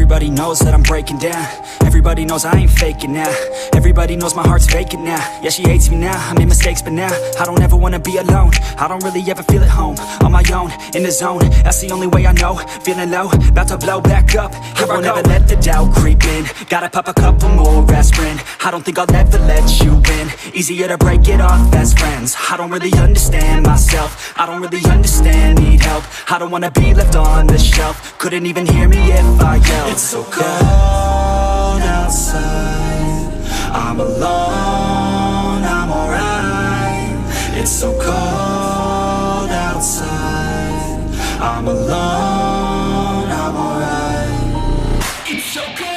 Everybody knows that I'm breaking down. Everybody knows I ain't faking now. Everybody knows my heart's vacant now. Yeah, she hates me now, I made mistakes but now I don't ever wanna be alone. I don't really ever feel at home. On my own, in the zone, that's the only way I know. Feeling low, about to blow back up. I won't ever let the doubt creep in. Gotta pop a couple more aspirin. I don't think I'll ever let you in. Easier to break it off best friends. I don't really understand myself. I don't really understand, need help. I don't wanna be left on the shelf. Couldn't even hear me if I yelled. It's so cold outside, I'm alone, I'm alright. It's so cold outside, I'm alone, I'm alright. It's so cold.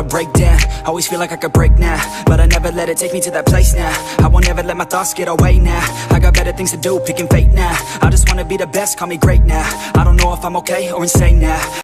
Break down, always feel like I could break now, but I never let it take me to that place now. I won't ever let my thoughts get away now. I got better things to do, picking fate now. I just wanna be the best, call me great now. I don't know if I'm okay or insane now.